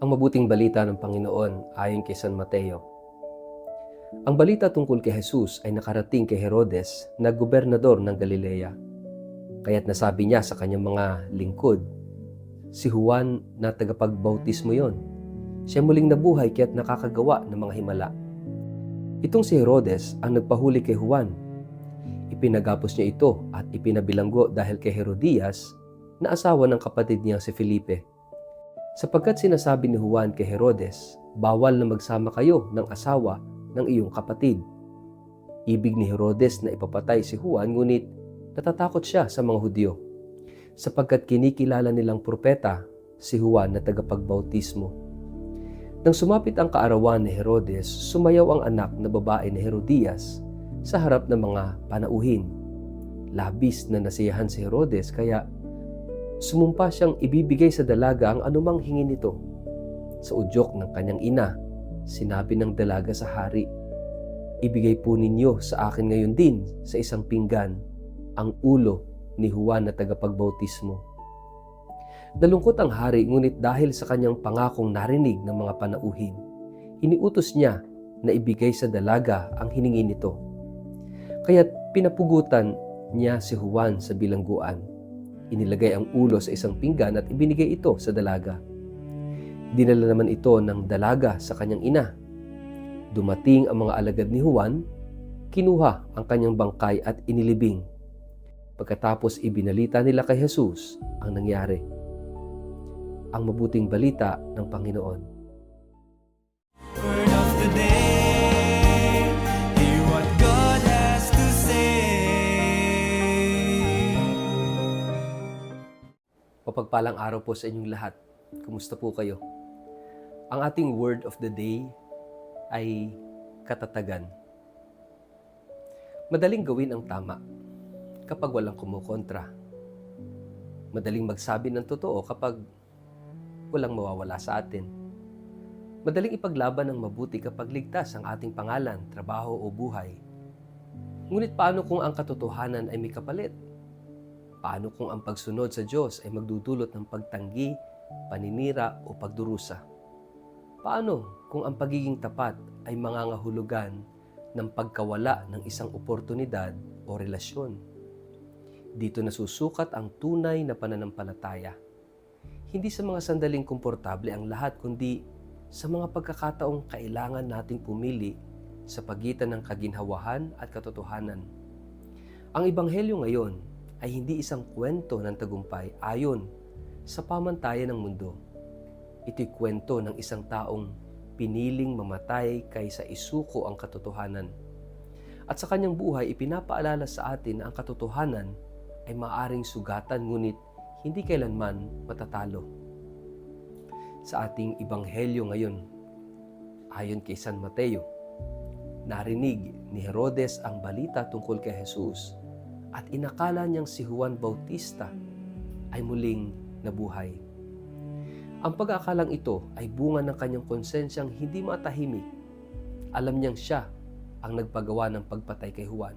Ang mabuting balita ng Panginoon ayon kay San Mateo. Ang balita tungkol kay Jesus ay nakarating kay Herodes na gobernador ng Galilea. Kaya't nasabi niya sa kanyang mga lingkod, si Juan na tagapagbautismo yon. Siya muling nabuhay kaya't nakakagawa ng mga himala. Itong si Herodes ang nagpahuli kay Juan. Ipinagapos niya ito at ipinabilanggo dahil kay Herodias na asawa ng kapatid niya si Felipe. Sapagkat sinasabi ni Juan kay Herodes, bawal na magsama kayo ng asawa ng iyong kapatid. Ibig ni Herodes na ipapatay si Juan, ngunit natatakot siya sa mga Hudyo, sapagkat kinikilala nilang propeta si Juan na tagapagbautismo. Nang sumapit ang kaarawan ni Herodes, sumayaw ang anak na babae ni Herodias sa harap ng mga panauhin. Labis na nasiyahan si Herodes, kaya sumumpa siyang ibibigay sa dalaga ang anumang hingin nito. Sa udyok ng kanyang ina, sinabi ng dalaga sa hari, ibigay po ninyo sa akin ngayon din sa isang pinggan ang ulo ni Juan na tagapagbautismo. Nalungkot ang hari, ngunit dahil sa kanyang pangakong narinig ng mga panauhin, iniutos niya na ibigay sa dalaga ang hiningi nito. Kaya't pinapugutan niya si Juan sa bilangguan. Inilagay ang ulo sa isang pinggan at ibinigay ito sa dalaga. Dinala naman ito ng dalaga sa kanyang ina. Dumating ang mga alagad ni Juan, kinuha ang kanyang bangkay at inilibing. Pagkatapos ibinalita nila kay Jesus ang nangyari. Ang mabuting balita ng Panginoon. Word of the day, hear what God has to say. Mapagpalang araw po sa inyong lahat. Kumusta po kayo? Ang ating word of the day ay katatagan. Madaling gawin ang tama kapag walang kumukontra. Madaling magsabi ng totoo kapag walang mawawala sa atin. Madaling ipaglaban ng mabuti kapag ligtas ang ating pangalan, trabaho o buhay. Ngunit paano kung ang katotohanan ay may kapalit? Paano kung ang pagsunod sa Diyos ay magdudulot ng pagtanggi, paninira o pagdurusa? Paano kung ang pagiging tapat ay mangangahulugan ng pagkawala ng isang oportunidad o relasyon? Dito nasusukat ang tunay na pananampalataya. Hindi sa mga sandaling komportable ang lahat, kundi sa mga pagkakataong kailangan nating pumili sa pagitan ng kaginhawahan at katotohanan. Ang Ebanghelyo ngayon ay hindi isang kwento ng tagumpay ayon sa pamantayan ng mundo. Ito'y kwento ng isang taong piniling mamatay kaysa isuko ang katotohanan. At sa kanyang buhay, ipinapaalala sa atin na ang katotohanan ay maaaring sugatan, ngunit hindi kailanman matatalo. Sa ating Ebanghelyo ngayon, ayon kay San Mateo, narinig ni Herodes ang balita tungkol kay Jesus at inakala niyang si Juan Bautista ay muling nabuhay. Ang pag-aakalang ito ay bunga ng kanyang konsensyang hindi matahimik. Alam niyang siya ang nagpagawa ng pagpatay kay Juan.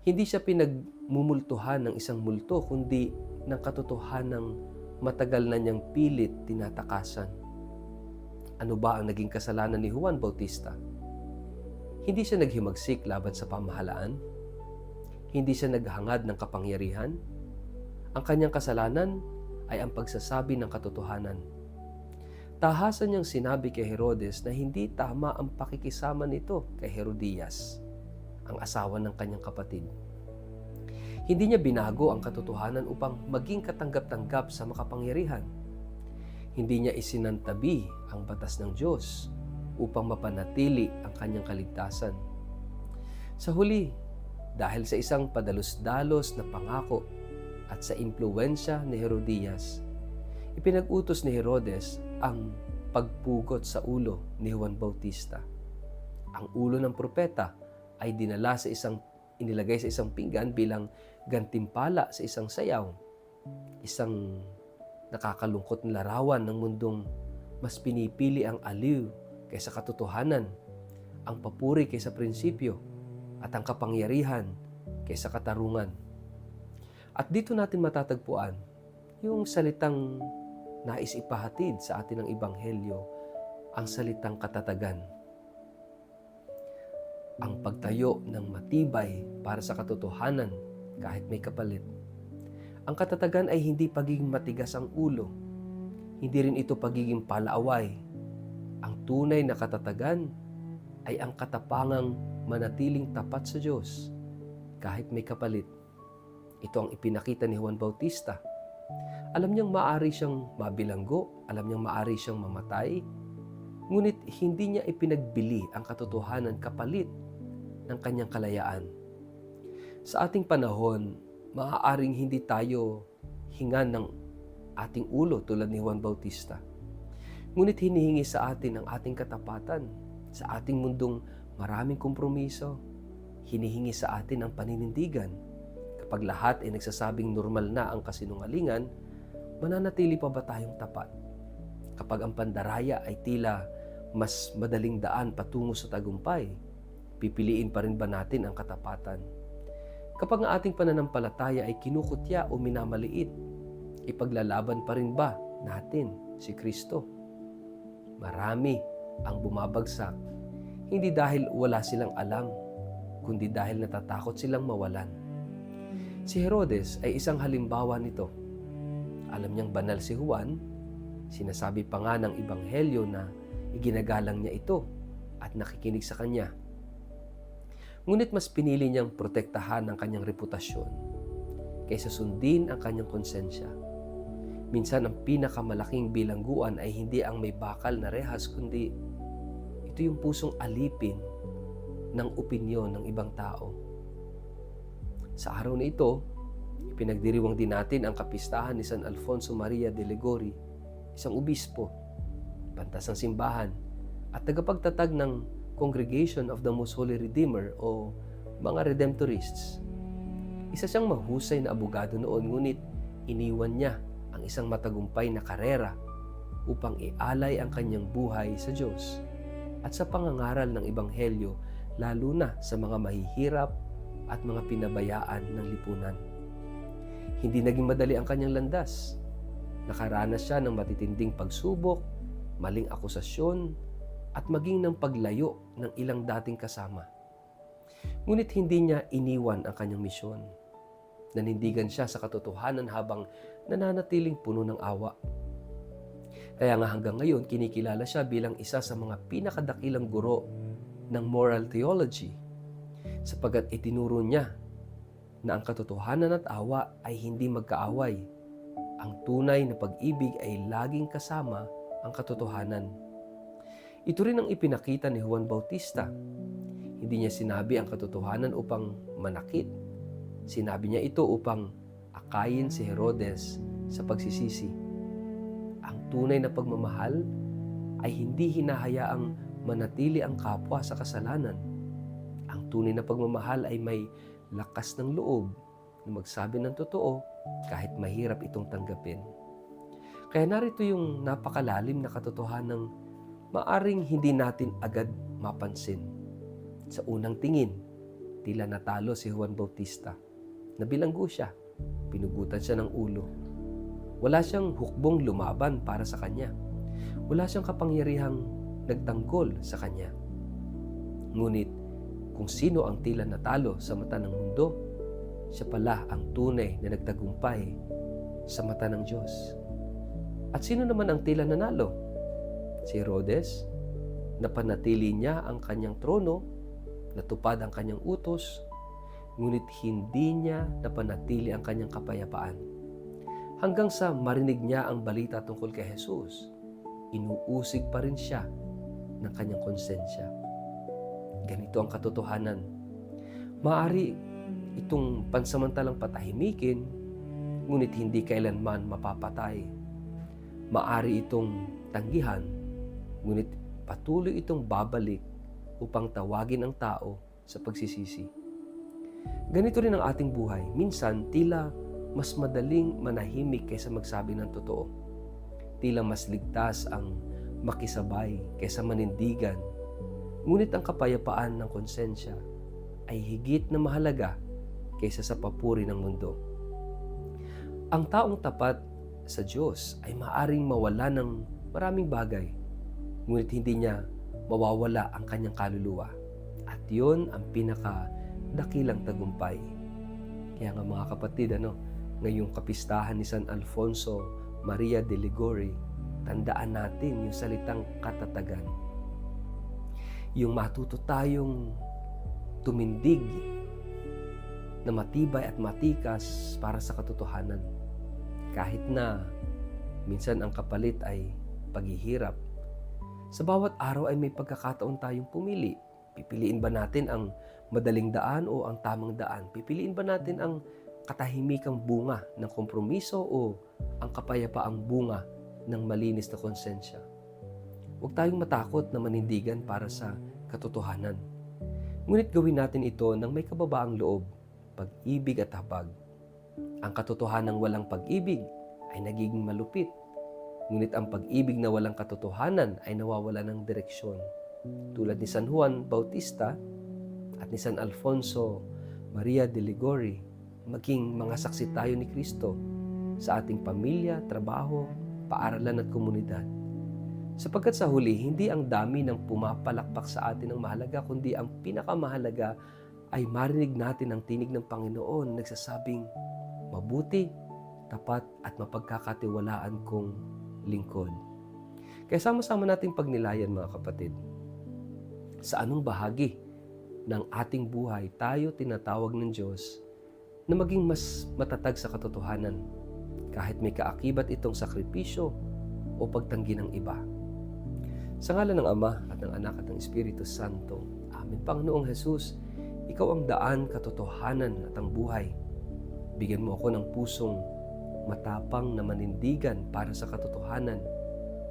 Hindi siya pinagmumultuhan ng isang multo, kundi ng katotohanang matagal na niyang pilit tinatakasan. Ano ba ang naging kasalanan ni Juan Bautista? Hindi siya naghimagsik laban sa pamahalaan. Hindi siya naghangad ng kapangyarihan. Ang kanyang kasalanan ay ang pagsasabi ng katotohanan. Tahasan niyang sinabi kay Herodes na hindi tama ang pakikisama nito kay Herodias, ang asawa ng kanyang kapatid. Hindi niya binago ang katotohanan upang maging katanggap-tanggap sa makapangyarihan. Hindi niya isinantabi ang batas ng Diyos upang mapanatili ang kanyang kaligtasan. Sa huli, dahil sa isang padalos-dalos na pangako at sa impluwensya ni Herodias, ipinag-utos ni Herodes ang pagpugot sa ulo ni Juan Bautista. Ang ulo ng propeta ay inilagay sa isang pinggan bilang gantimpala sa isang sayaw, isang nakakalungkot na larawan ng mundong mas pinipili ang aliw kaysa katotohanan, ang papuri kaysa prinsipyo, at ang kapangyarihan kaysa katarungan. At dito natin matatagpuan yung salitang nais ipahatid sa atin ng Ebanghelyo ang salitang katatagan. Ang pagtayo ng matibay para sa katotohanan kahit may kapalit. Ang katatagan ay hindi pagiging matigas ang ulo. Hindi rin ito pagiging palaaway. Ang tunay na katatagan ay ang katapangang manatiling tapat sa Diyos kahit may kapalit. Ito ang ipinakita ni Juan Bautista. Alam niyang maaari siyang mabilanggo, alam niyang maaari siyang mamatay, ngunit hindi niya ipinagbili ang katotohanan kapalit ng kanyang kalayaan. Sa ating panahon, maaaring hindi tayo hingan ng ating ulo tulad ni Juan Bautista. Ngunit hinihingi sa atin ang ating katapatan sa ating mundong maraming kompromiso. Hinihingi sa atin ang paninindigan. Kapag lahat ay nagsasabing normal na ang kasinungalingan, mananatili pa ba tayong tapat? Kapag ang pandaraya ay tila mas madaling daan patungo sa tagumpay, pipiliin pa rin ba natin ang katapatan? Kapag ang ating pananampalataya ay kinukutya o minamaliit, ipaglalaban pa rin ba natin si Kristo? Marami ang bumabagsak, hindi dahil wala silang alam, kundi dahil natatakot silang mawalan. Si Herodes ay isang halimbawa nito. Alam niyang banal si Juan, sinasabi pa nga ng Ebanghelyo na iginagalang niya ito at nakikinig sa kanya. Ngunit mas pinili niyang protektahan ang kanyang reputasyon kaysa sundin ang kanyang konsensya. Minsan ang pinakamalaking bilangguan ay hindi ang may bakal na rehas, kundi ito yung pusong alipin ng opinyon ng ibang tao. Sa araw na ito, ipinagdiriwang din natin ang kapistahan ni San Alfonso Maria de Ligori, isang obispo, pantas ng simbahan, at tagapagtatag ng Congregation of the Most Holy Redeemer o mga Redemptorists. Isa siyang mahusay na abogado noon, ngunit iniwan niya ang isang matagumpay na karera upang ialay ang kanyang buhay sa Diyos at sa pangangaral ng Ebanghelyo, lalo na sa mga mahihirap at mga pinabayaan ng lipunan. Hindi naging madali ang kanyang landas. Nakaranas siya ng matitinding pagsubok, maling akusasyon, at maging ng paglayo ng ilang dating kasama. Ngunit hindi niya iniwan ang kanyang misyon. Nanindigan siya sa katotohanan habang nananatiling puno ng awa. Kaya nga hanggang ngayon, kinikilala siya bilang isa sa mga pinakadakilang guro ng moral theology, sapagkat itinuro niya na ang katotohanan at awa ay hindi magkaaway. Ang tunay na pag-ibig ay laging kasama ang katotohanan. Ito rin ang ipinakita ni Juan Bautista. Hindi niya sinabi ang katotohanan upang manakit. Sinabi niya ito upang akayin si Herodes sa pagsisisi. Ang tunay na pagmamahal ay hindi hinahayaang manatili ang kapwa sa kasalanan. Ang tunay na pagmamahal ay may lakas ng loob na magsabi ng totoo kahit mahirap itong tanggapin. Kaya narito yung napakalalim na katotohanang maaring hindi natin agad mapansin. Sa unang tingin, tila natalo si Juan Bautista. Nabilanggo siya, pinugutan siya ng ulo. Wala siyang hukbong lumaban para sa kanya. Wala siyang kapangyarihang nagtanggol sa kanya. Ngunit kung sino ang tila natalo sa mata ng mundo, siya pala ang tunay na nagtagumpay sa mata ng Diyos. At sino naman ang tila nanalo? Si Herodes. Napanatili niya ang kanyang trono, natupad ang kanyang utos, ngunit hindi niya napanatili ang kanyang kapayapaan. Hanggang sa marinig niya ang balita tungkol kay Jesus, inuusig pa rin siya ng kanyang konsensya. Ganito ang katotohanan. Maaari itong pansamantalang patahimikin, ngunit hindi kailanman mapapatay. Maaari itong tanggihan, ngunit patuloy itong babalik upang tawagin ang tao sa pagsisisi. Ganito rin ang ating buhay. Minsan, tila mas madaling manahimik kaysa magsabi ng totoo. Tila mas ligtas ang makisabay kaysa manindigan. Ngunit ang kapayapaan ng konsensya ay higit na mahalaga kaysa sa papuri ng mundo. Ang taong tapat sa Diyos ay maaring mawala ng maraming bagay, ngunit hindi niya mawawala ang kanyang kaluluwa. At yun ang pinakadakilang tagumpay. Kaya nga mga kapatid, ngayong kapistahan ni San Alfonso Maria de Liguori, tandaan natin yung salitang katatagan. Yung matuto tayong tumindig na matibay at matikas para sa katotohanan. Kahit na minsan ang kapalit ay paghihirap. Sa bawat araw ay may pagkakataon tayong pumili. Pipiliin ba natin ang madaling daan o ang tamang daan? Pipiliin ba natin ang katahimikang bunga ng kompromiso o ang kapayapaang bunga ng malinis na konsensya? Huwag tayong matakot na manindigan para sa katotohanan. Ngunit gawin natin ito ng may kababaang loob, pag-ibig at habag. Ang katotohanang walang pag-ibig ay nagiging malupit. Ngunit ang pag-ibig na walang katotohanan ay nawawala ng direksyon. Tulad ni San Juan Bautista at ni San Alfonso Maria de Liguori, maging mga saksi tayo ni Kristo sa ating pamilya, trabaho, paaralan at komunidad. Sapagkat sa huli, hindi ang dami ng pumapalakpak sa atin ang mahalaga, kundi ang pinakamahalaga ay marinig natin ang tinig ng Panginoon nagsasabing, mabuti, tapat at mapagkakatiwalaan kong lingkod. Kaya sama-sama nating pagnilayan mga kapatid. Sa anong bahagi ng ating buhay tayo tinatawag ng Diyos na maging mas matatag sa katotohanan kahit may kaakibat itong sakripisyo o pagtanggi ng iba. Sa ngalan ng Ama at ng Anak at ng Espiritu Santo. Amen. Panginoong Jesus, Ikaw ang daan, katotohanan at ang buhay. Bigyan mo ako ng pusong matapang na manindigan para sa katotohanan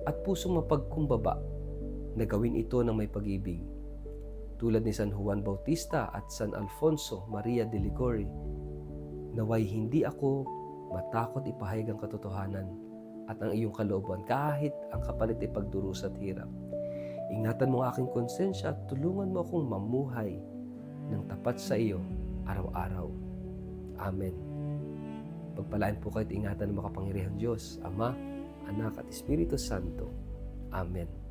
at pusong mapagkumbaba na gawin ito ng may pag-ibig. Tulad ni San Juan Bautista at San Alfonso Maria de Liguori, naway hindi ako matakot ipahayag ang katotohanan at ang iyong kalooban kahit ang kapalit ay pagdurusa at hirap. Ingatan mo ang aking konsensya at tulungan mo akong mamuhay ng tapat sa iyo araw-araw. Amen. Pagpalain po kayo at ingatan ng makapangyarihang Diyos, Ama, Anak at Espiritu Santo. Amen.